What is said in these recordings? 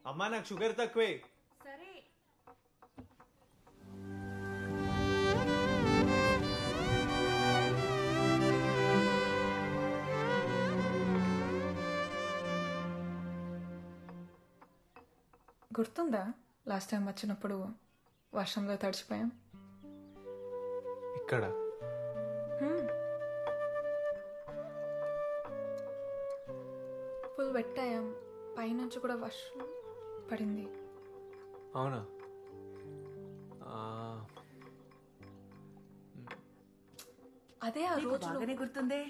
అమ్మా నాకు షుగర్ తక్కువే. సరే. గుర్తుందా లాస్ట్ టైం వచ్చినప్పుడు వర్షంలో తడిచిపోయాం? ఇక్కడ ఫుల్ వెట్టాయాం, పైనుంచి కూడా వర్షం పడింది. అవునా? అదే ఆ రోజు బాగానే గుర్తుందే.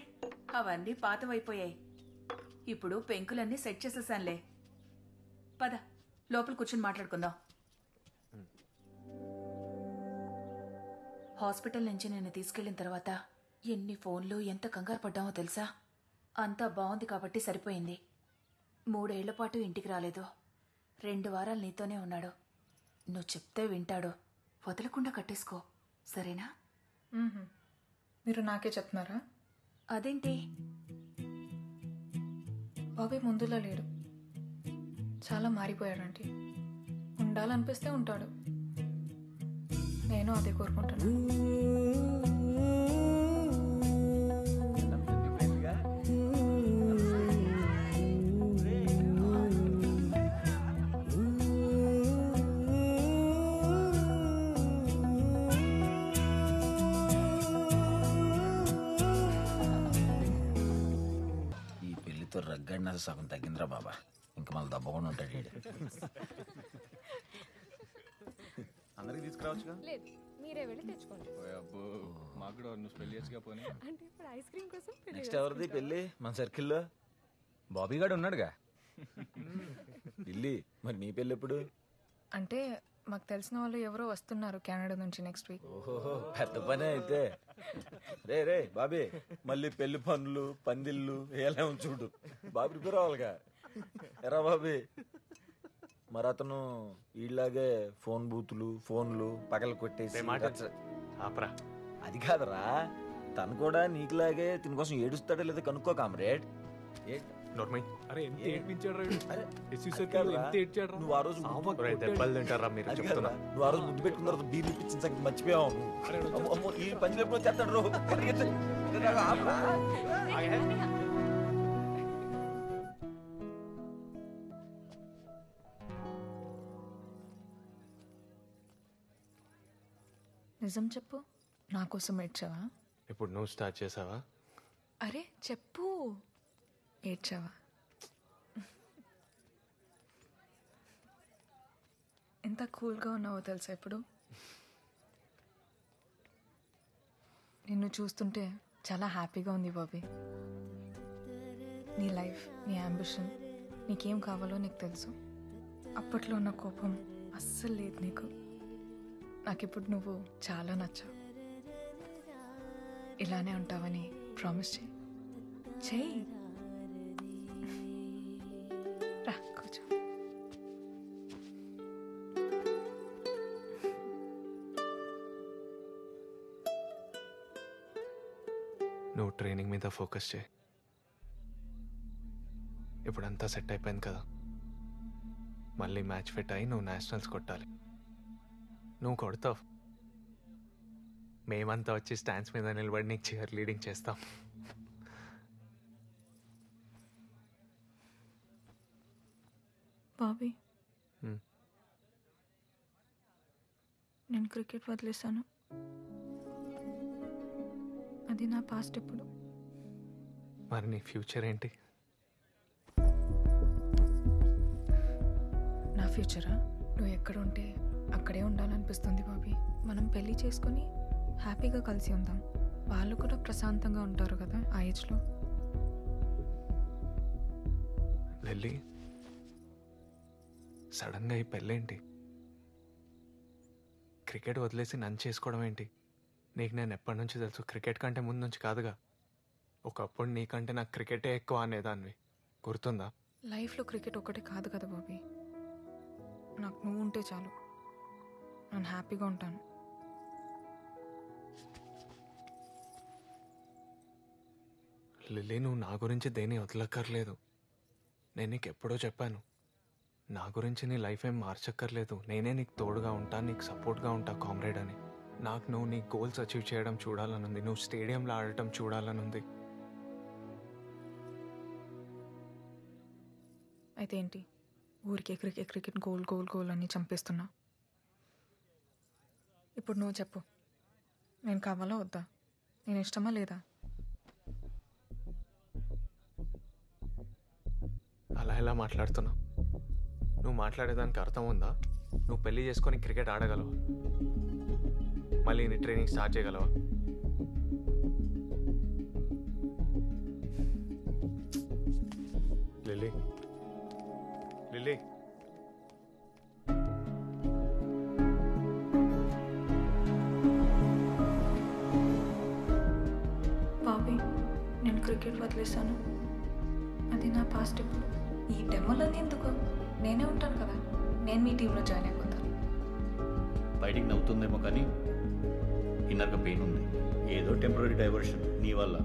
అవన్నీ పాతవైపోయాయి. ఇప్పుడు పెంకులన్నీ సెట్ చేసేసానులే. పద లోపల కూర్చొని మాట్లాడుకుందాం. హాస్పిటల్ నుంచి నిన్ను తీసుకెళ్లిన తర్వాత ఎన్ని ఫోన్లు, ఎంత కంగారు పడ్డామో తెలుసా? అంతా బాగుంది కాబట్టి సరిపోయింది. 3 ఏళ్ల పాటు ఇంటికి రాలేదు. 2 వారాలు నీతోనే ఉన్నాడు. నువ్వు చెప్తే వింటాడు. వదలకుండా కట్టేసుకో, సరేనా? మీరు నాకే చెప్తున్నారా? అదేంటి? బాబీ ముందులా లేడు, చాలా మారిపోయాడంటే. ఉండాలనిపిస్తే ఉంటాడు. నేను అదే కోరుకుంటాను. ఈ పెళ్లితో రగ్గడిన సగం తగ్గిందిరా బాబా. ఇంకా మళ్ళీ దబ్బకుండా ఉంటాడు. అందరికి తీసుకురావచ్చుగా? లేదు, మీరే వెళ్ళి తెచ్చుకోండి. అబ్బో, మాకు కూడా నువ్వు పెళ్లి చేసుగా పోనీ. అంటే ఇప్పుడు ఐస్ క్రీమ్ కోసం నెక్స్ట్ ఎవరిది పెళ్లి మన సర్కిల్లో? బాబీ గాడు ఉన్నాడుగా. పిల్లి, మరి నీ పెళ్లి ఎప్పుడు? అంటే మాకు తెలిసిన వాళ్ళు ఎవరో వస్తున్నారు కెనడా నుంచి నెక్స్ట్ వీక్. ఓహో, పెద్ద పనే అయితే. రే బాబీ, మళ్ళీ పెళ్లి పనులు, పందిళ్ళు ఎలా చూడు. బాబు ప్రిపేర్ అవ్వాలిగా. ఎరా బాబీ, మరి అతను ఈలాగే ఫోన్ బూతులు, ఫోన్లు పగలు కొట్టేసి ఆపరా. అది కాదరా, తను కూడా నీకులాగే తిని కోసం ఏడుస్తాడో లేదో కనుక్కో కామ్రేడ్. అరే ఎంత ఏడ్పించాడు రా. నువ్వు ఆ రోజు దెబ్బలు తింటారా మీరు? చెప్తున్నా, నువ్వు ఆ రోజు ముద్దు పెట్టుకున్న తర్వాత బీర్ ఇప్పించిన సంగతి మర్చిపోయావు. ఈ పంచులు ఎప్పుడు చేస్తాడు రో. నిజం చెప్పు, నా కోసం ఏడ్చావా? ఇప్పుడు నువ్వు స్టార్ట్ చేసావా? అరే చెప్పు, ఏడ్చావా? ఎంత కూల్గా ఉన్నావో తెలుసా ఇప్పుడు? నిన్ను చూస్తుంటే చాలా హ్యాపీగా ఉంది బాబీ. నీ లైఫ్, నీ అంబిషన్, నీకేం కావాలో నీకు తెలుసు. అప్పట్లో ఉన్న కోపం అస్సలు లేదు నీకు. నాకిప్పుడు నువ్వు చాలా నచ్చావు. ఇలానే ఉంటావని ప్రామిస్ చెయ్యి. రా కూర్చో. నువ్వు ట్రైనింగ్ మీద ఫోకస్ చేయి. ఇప్పుడు అంతా సెట్ అయిపోయింది కదా. మళ్ళీ మ్యాచ్ ఫిట్ అయి నువ్వు నేషనల్స్ కొట్టాలి. నువ్వు కొడతావు, మేమంతా వచ్చి స్టాండ్స్ మీద నిలబడి నీకు చీర్ లీడింగ్ చేస్తాం. బాబీ, నేను క్రికెట్ వదిలేశాను. అది నా పాస్ట్. ఇప్పుడు మరి నీ ఫ్యూచర్ ఏంటి? నా ఫ్యూచరా? నువ్వు ఎక్కడ ఉంటే అక్కడే ఉండాలనిపిస్తుంది బాబీ. మనం పెళ్లి చేసుకొని హ్యాపీగా కలిసి ఉందాం. వాళ్ళు కూడా ప్రశాంతంగా ఉంటారు కదా ఆ ఏజ్లో. లిల్లీ, సడన్గా ఈ పెళ్ళేంటి? క్రికెట్ వదిలేసి నన్ను చేసుకోవడం ఏంటి? నీకు నేను ఎప్పటి నుంచి తెలుసు? క్రికెట్ కంటే ముందు నుంచి కాదుగా. ఒకప్పుడు నీకంటే నాకు క్రికెటే ఎక్కువ అనేదాన్ని, గుర్తుందా? లైఫ్లో క్రికెట్ ఒకటే కాదు కదా బాబీ. నాకు నువ్వు ఉంటే చాలు, నేను హ్యాపీగా ఉంటాను. లిల్లీ, నువ్వు నా గురించి దేన్ని వదలక్కర్లేదు. నేను నీకు ఎప్పుడో చెప్పాను, నా గురించి నీ లైఫ్ ఏం మార్చక్కర్లేదు. నేనే నీకు తోడుగా ఉంటా, నీకు సపోర్ట్గా ఉంటా కామ్రేడ్ అని. నాకు నువ్వు నీ గోల్స్ అచీవ్ చేయడం చూడాలనుంది, నువ్వు స్టేడియంలో ఆడటం చూడాలనుంది. అయితే ఏంటి, ఊరికే cricket cricket goal goal goal అని చంపేస్తున్నా. ఇప్పుడు నువ్వు చెప్పు, నేను కావాలా వద్దా? నేను ఇష్టమా లేదా? అలా ఎలా మాట్లాడుతున్నావు? నువ్వు మాట్లాడేదానికి అర్థం ఉందా? నువ్వు పెళ్లి చేసుకొని క్రికెట్ ఆడగలవా? మళ్ళీ నీ ట్రైనింగ్ స్టార్ట్ చేయగలవా? లిల్లీ, లిల్లీ, బాబీ, నేను క్రికెట్ వదిలేశాను. అది నా పాస్ట్. ఇప్పుడు ఈ డెమోలన్నీ ఎందుకు? నేనే ఉంటాను కదా, నేను మీ టీంలో జాయిన్ అయిపోతాను. బయటికి నవ్వుతుందేమో కానీ ఇన్నర్గా పెయిన్ ఉంది. ఏదో టెంపరీ డైవర్షన్ నీ వల్ల.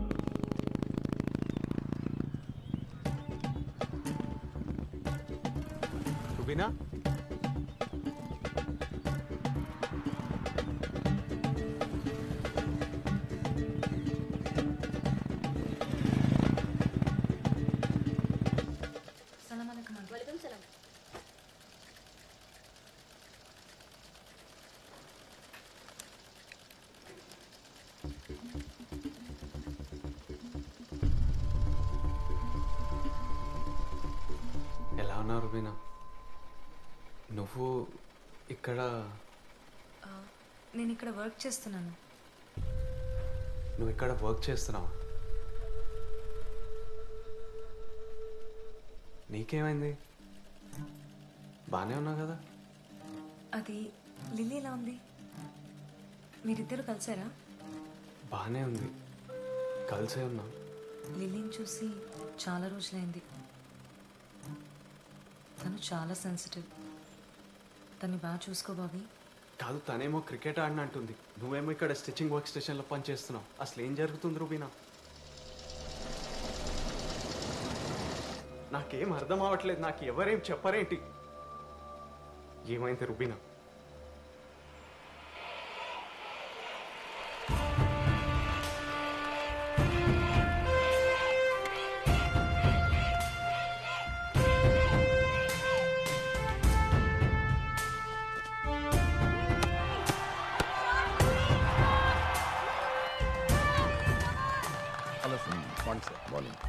రుబీనా, ఎలా ఉన్నావు రుబీనా? నువ్వు ఇక్కడ నేను ఇక్కడ వర్క్ చేస్తున్నాను. నువ్వు ఇక్కడ వర్క్ చేస్తున్నావు? నీకేమైంది? బాగానే ఉన్నావు కదా? అది లిల్లీ ఎలా ఉంది? మీరిద్దరు కలిసారా? బాగానే ఉంది, కలిసే ఉన్నాం. లిల్లీని చూసి చాలా రోజులైంది. తను చాలా సెన్సిటివ్. తన్ని బాగా చూసుకో బాబీ. కాదు, తనేమో క్రికెట్ ఆడినంటుంది, నువ్వేమో ఇక్కడ స్టిచ్చింగ్ వర్క్ స్టేషన్లో పనిచేస్తున్నావు. అసలు ఏం జరుగుతుంది రుబీనా? నాకేం అర్థం అవ్వట్లేదు. నాకు ఎవరేం చెప్పరేంటి? ఏమైంది Rubina? Morning sir. Morning.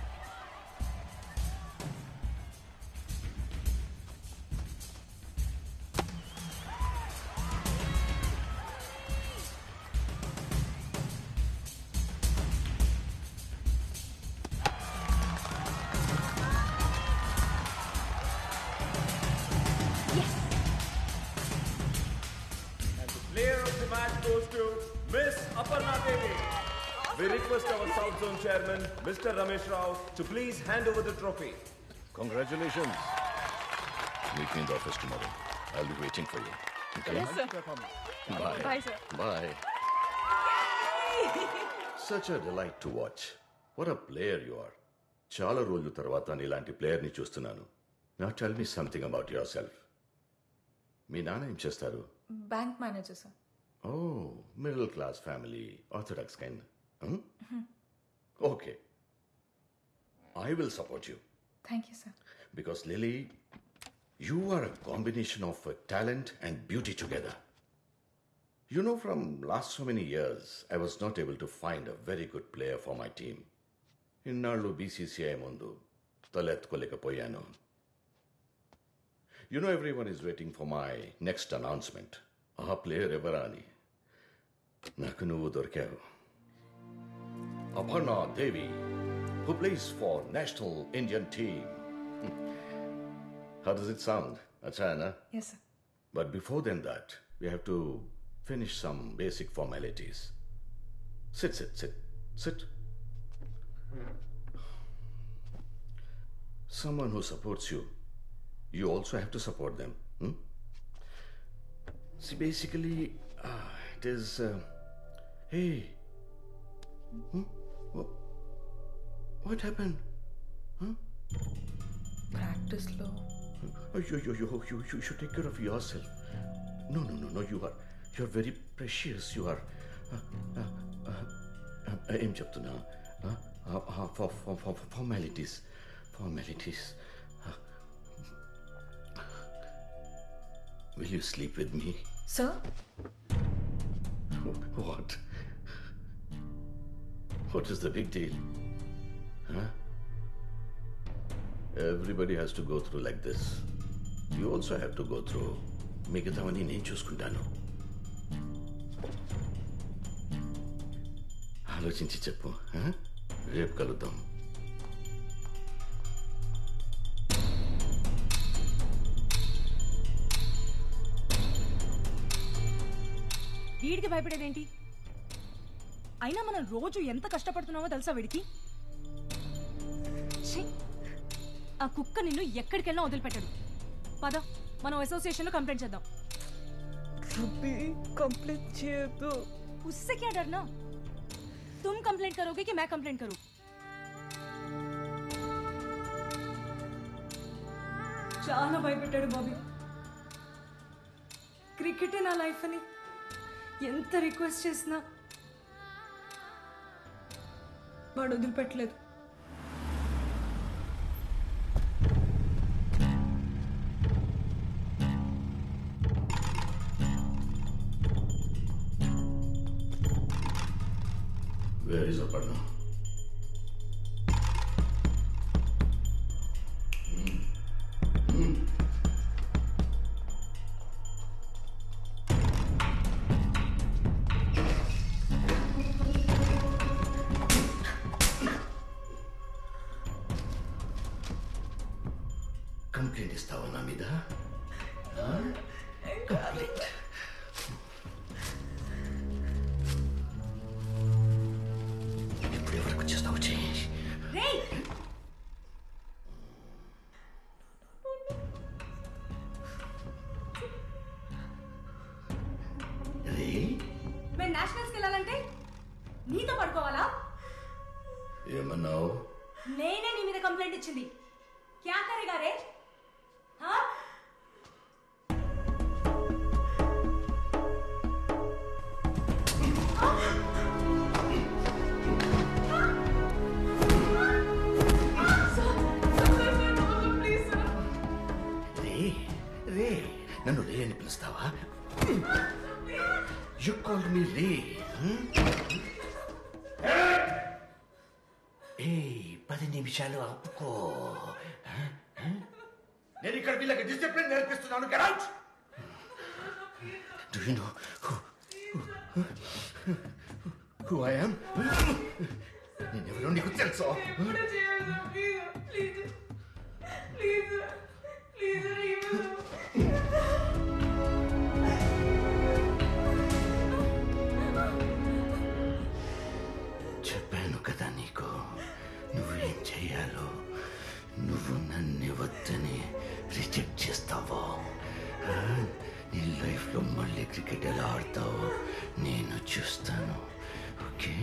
Player of the match goes to Miss Aparna Devi. We request our South Zone Chairman, Mr. Ramesh Rao, to please hand over the trophy. Congratulations. Meet me in the office tomorrow. I'll be waiting for you. Okay? Yes, sir. Bye. Bye, sir. Bye. Such a delight to watch. What a player you are. చాలా రోజుల తర్వాత నీలాంటి ప్లేయర్ని చూస్తున్నాను. Now tell me something about yourself. మీ నాన్న ఏం చేస్తారు? Bank manager sir. Oh, middle class family, orthodox kind. Okay. I will support you. Thank you sir. Because Lily, you are a combination of talent and beauty together. You know, from last so many years, I was not able to find a very good player for my team. Innallu BCCI mundu taletkolekapoyanu. You know, everyone is waiting for my next announcement. Aa player evara ani. Naku nuvu dorkavu. Aparna Devi, who plays for National Indian team. How does it sound? Achana? Yes sir. But before then that, we have to finish some basic formalities. Sit. Someone who supports you, you also have to support them. See, basically, it is... hey. What happened? ప్రాక్టీస్లో You should take care of yourself. No. You're very precious. You are. ఏం చెప్తున్నా? Formalities. Will you sleep with me? Sir? What? What is the big deal? Huh? Everybody has to go through like this. You also have to go through. మిగతావన్నీ నేను చూసుకుంటాను. ఆలోచించి చెప్పు. రేపు కలుద్దాం. వీడికి భయపడేదేంటి? అయినా మనం రోజు ఎంత కష్టపడుతున్నామో తెలుసా వీడికి? ఆ కుక్క నిన్ను ఎక్కడికెళ్ళినా వదిలిపెట్టాడు. పద, మనం అసోసియేషన్ లో కంప్లైంట్ చేద్దాం. కంప్లైంట్ చేయొద్దు. उससे क्या डरना? तुम कंप्लेंट करोगे कि मैं कंप्लेंट करूं? చాలా భయపెట్టాడు బాబీ. క్రికెటే నా లైఫ్ అని ఎంత రిక్వెస్ట్ చేసినా వాడు వదిలిపెట్టలేదు. Where is Aparna? కంప్లైంట్ ఇస్తావా నా మీద? కంప్లైంట్. ఇప్పుడు ఎవరికి వచ్చేస్తావు? చేయి. మేము నేషనల్స్కి వెళ్ళాలంటే నీతో పడుకోవాలా? ఏమన్నావు? నేనే నీ మీద కంప్లైంట్ ఇచ్చింది. क्या करेगा रे? हाँ? రే నన్ను రే అని పిలుస్తావా? యు కాల్డ్ మీ రే. ఏ 10 నిమిషాలు ఆపుకో. నేను ఇక్కడ వీళ్ళకి డిసిప్లిన్ నేర్పిస్తున్నాను. Get out. Do you know who I am? నేనెవరో నీకు తెలుసా? చెప్పాను కదా నీకు నువ్వేం చెయ్యాలో. నువ్వు నన్ను వద్దని రిజెక్ట్ చేస్తావో నీ లైఫ్లో మళ్ళీ క్రికెట్ ఎలా ఆడతావో నేను చూస్తాను. ఓకే?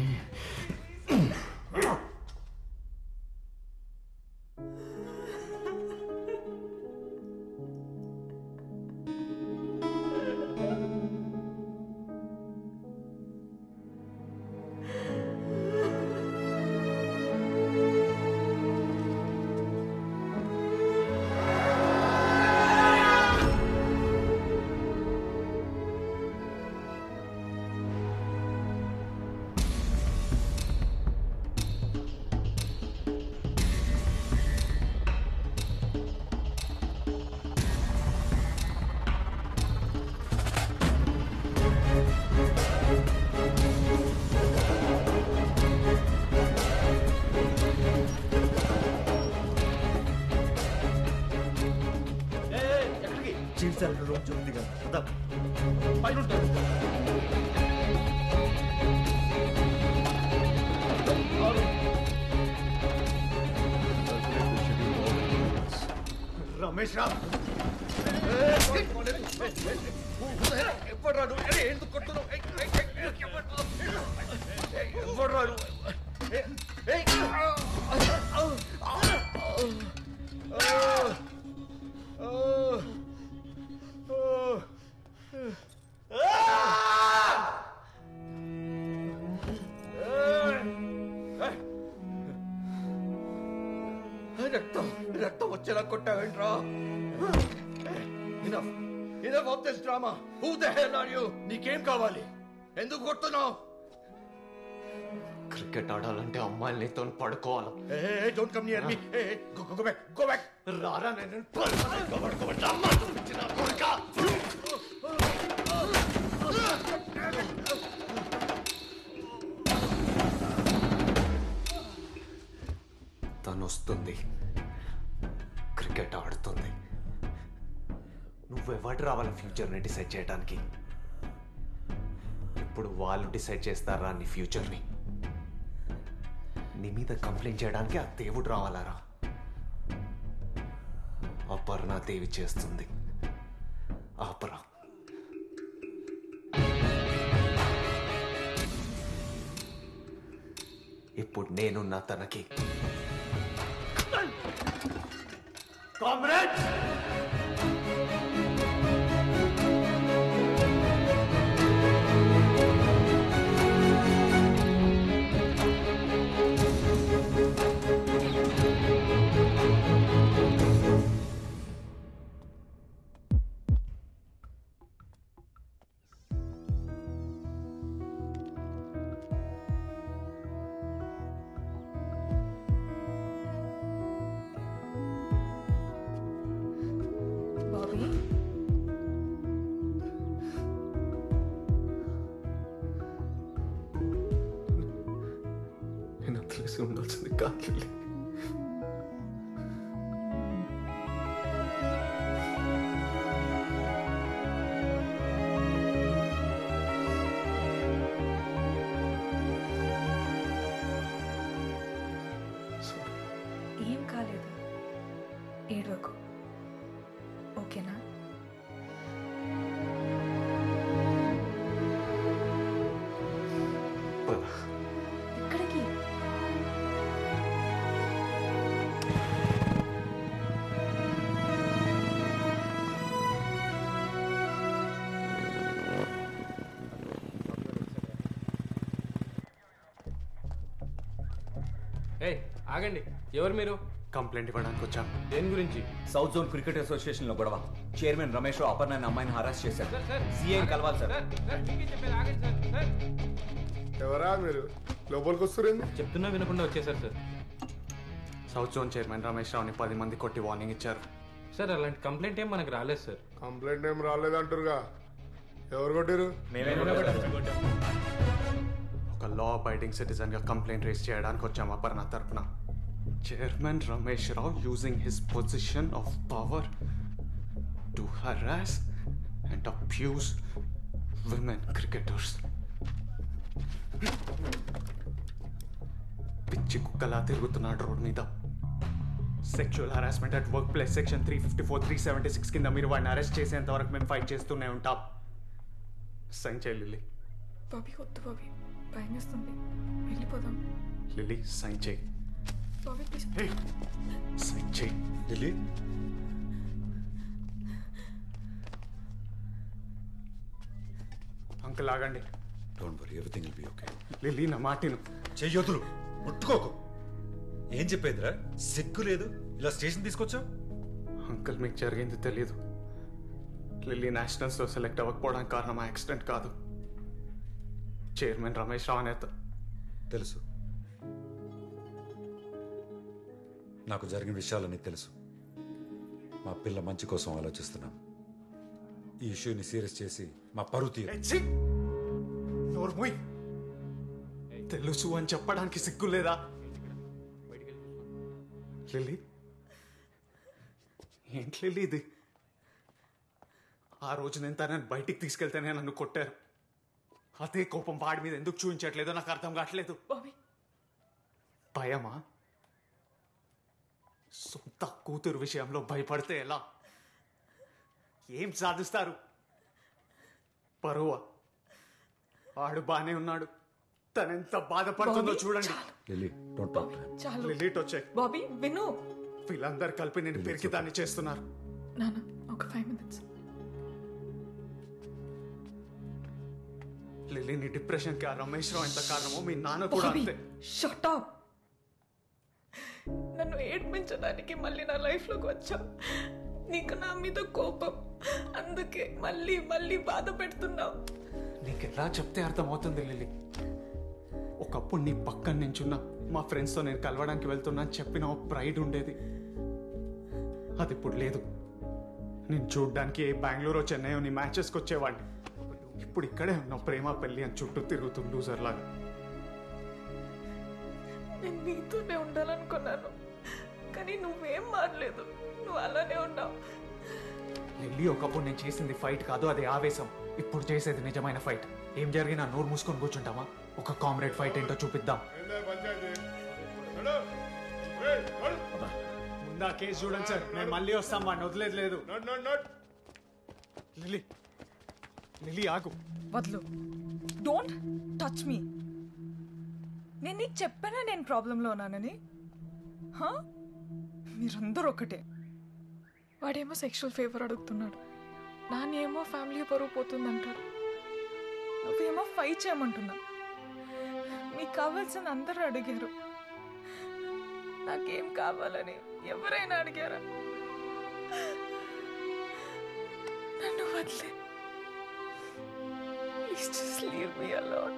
రోజు ఉంది కదా పైన రమేష్ రా ఎప్పుడు రాడు ఎందుకు కొట్టున్నావు ఎప్పుడు రాడు కొట్టావేంట్రా? Enough. Enough of this drama. Who the hell are you? నీకేం కావాలి? ఎందుకు కొడుతున్నావు? క్రికెట్ ఆడాలంటే అమ్మాయిలు నీతో పడుకోవాలి. Hey, don't come near me. Hey, go back. Go back. రారా నేను పడుకోబెట్టా. అమ్మా చూపించిన కొడుకా. తను వస్తుంది, క్రికెట్ ఆడుతుంది. నువ్వెవడు రావాలి ఫ్యూచర్ని డిసైడ్ చేయడానికి? ఇప్పుడు వాళ్ళు డిసైడ్ చేస్తారా నీ ఫ్యూచర్ని? నీ మీద కంప్లైంట్ చేయడానికి ఆ దేవుడు రావాలారా? అపర్ణ దేవి చేస్తుంది. ఆపరా. ఇప్పుడు నేనున్నా తనకి. కామ్రేడ్, బాబీ నేను తెలిసి ఉండాల్సింది కాదు. ఏం కాలేదు, ఏడవకు, ఓకేనా? ఎక్కడికి? ఏయ్ ఆగండి, ఎవరు మీరు? కంప్లైంట్ ఇవ్వడానికి వచ్చాను. దేని గురించి? సౌత్ జోన్ క్రికెట్ అసోసియేషన్ లో గొడవ. చైర్మన్ రమేష్ రావు అపర్ణ అనే అమ్మాయిని హరాస్ చేశారు. సీఐని కలవాలి సార్. ఎవరా మీరు? లోపలికి వస్తురేంది? చెప్తున్నా వినకుండా వచ్చేసారు sir. South zone chairman Ramesh రావుని 10 మంది కొట్టి వార్నింగ్ ఇచ్చారు. సార్ అలాంటి కంప్లైంట్ ఏం మనకు రాలేదు సార్. కంప్లైంట్ ఏం రాలేదంటారుగా. ఎవరు కొట్టారు? ఒక లా అబైడింగ్ సిటిజన్ గా కంప్లైంట్ రేస్ చేయడానికి వచ్చాము అపర్ణ తరపున. Chairman Ramesh Rao using his position of power to harass and abuse women cricketers. పిచ్చి కుక్కలా తిరుగుతున్నాడు రోడ్ మీద. Sexual harassment at work place section 354, 376 కింద మీరు వాడిని అరెస్ట్ చేసేంత వరకు మేము ఫైట్ చేస్తూనే ఉంటాం. సైన్ చేయి లిల్లీ. బాబీ వద్దు బాబీ, భయం వేస్తుంది, వెళ్ళిపోదాం. లిల్లీ సైన్ చేయి. బాబీ ప్లీజ్. సైన్ చేయి లిల్లీ. అంకుల్ ఆగండి. Don't worry, everything will be okay. Lily నా మాటిను. చెయ్యొద్దులు, ముట్టుకోకు. ఏం చెప్పేదిరా? సిగ్గు లేదు, ఇలా స్టేషన్ తీసుకొచ్చావు? అంకుల్ మీకు జరిగింది తెలియదు. లిల్లీ నేషనల్స్లో సెలెక్ట్ అవ్వకపోవడానికి కారణం ఆ యాక్సిడెంట్ కాదు, చైర్మన్ రమేష్ రావు నేత. తెలుసు, నాకు జరిగిన విషయాలన్నీ తెలుసు. మా పిల్ల మంచి కోసం ఆలోచిస్తున్నాం. ఈ ఇష్యూని సీరియస్ చేసి మా పరువు తీయ. తెలుసు అని చెప్పడానికి సిగ్గు లేదా? లిల్లీ, ఏంటి లిల్లీ ఇది? ఆ రోజు నేను తనని బయటికి తీసుకెళ్తేనే నన్ను కొట్టారు. అదే కోపం వాడి మీద ఎందుకు చూపించట్లేదో నాకు అర్థం కావట్లేదు. భయమా? సొంత కూతురు విషయంలో భయపడితే ఎలా? ఏం సాధిస్తారు? పరువా? వాడు బానే ఉన్నాడు, తనెంత బాధపడుతుందో చూడండి. Lily, don't talk to him. చాలు లిల్లీ వచ్చాయి. బాబీ విను. వీళ్ళందరూ కలిపి నేను పెరిగి దాన్ని చేస్తున్నారు. నాన్న ఒక 5 minutes. లిల్లీ, నీ డిప్రెషన్ కి ఆ రమేష్ రావు ఎంత కారణమో మీ నాన్న కూడా అంతే. Shut up. నన్ను నన్ను ఏడ్పించడానికి మళ్ళీ నా లైఫ్లోకి వచ్చావు. నీకు నా మీద కోపం, అందుకే మళ్ళీ మళ్ళీ బాధ పెడుతున్నావు. నీకు ఎలా చెప్తే అర్థమవుతుంది లిల్లీ? ఒకప్పుడు నీ పక్కన నించున్నా మా ఫ్రెండ్స్తో నేను కలవడానికి వెళ్తున్నా అని చెప్పిన ఓ ప్రైడ్ ఉండేది. అది ఇప్పుడు లేదు. నేను చూడ్డానికి బెంగళూరు చెన్నై నీ మ్యాచెస్కి వచ్చేవాడిని. ఇప్పుడు ఇక్కడే ఉన్నావు ప్రేమ పెళ్ళి అని చుట్టూ తిరుగుతూ లూజర్ లాగా. నేను నీతోనే ఉండాలనుకున్నాను, కానీ నువ్వేం మారలేదు. నువ్వు అలానే ఉన్నావు. లిల్లీ, ఒకప్పుడు నేను చేసింది ఫైట్ కాదు, అది ఆవేశం. ఇప్పుడు చేసేది నిజమైన ఫైట్. ఏం జరిగినా నోరు మూసుకొని కూర్చుంటామా? ఒక కామ్రేడ్ ఫైట్ ఏంటో చూపిద్దాం. ముందా కేసు చూడండి సార్, నేను మళ్ళీ వస్తాం, వాడిని వదిలేదు లేదు. లిల్లీ, లిల్లీ ఆగు. వద్దు, డోంట్ టచ్ మీ. నేను నీకు చెప్పానా నేను ప్రాబ్లంలో ఉన్నానని? మీరందరూ ఒకటే. వాడేమో సెక్షువల్ ఫేవర్ అడుగుతున్నాడు, నాన్నేమో ఫ్యామిలీ పరువు పోతుందంటాడు. నువ్వేమో ఫైట్ చేయమంటున్నా. మీకు కావాల్సిన అందరూ అడిగారు, నాకేం కావాలని ఎవరైనా అడిగారా? నన్ను వదిలే. Please just leave me alone.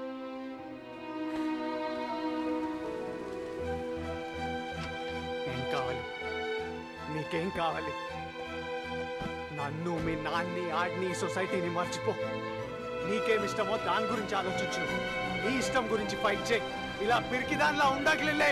ఏం కావాలి? నీకేం కావాలి? నన్ను, మీ నాన్ని, ఆడిని, సొసైటీని మర్చిపో. నీకేం ఇష్టమో దాని గురించి ఆలోచించు. నీ ఇష్టం గురించి ఫైట్ చేయి. ఇలా పిరికి దానిలా ఉండగలే.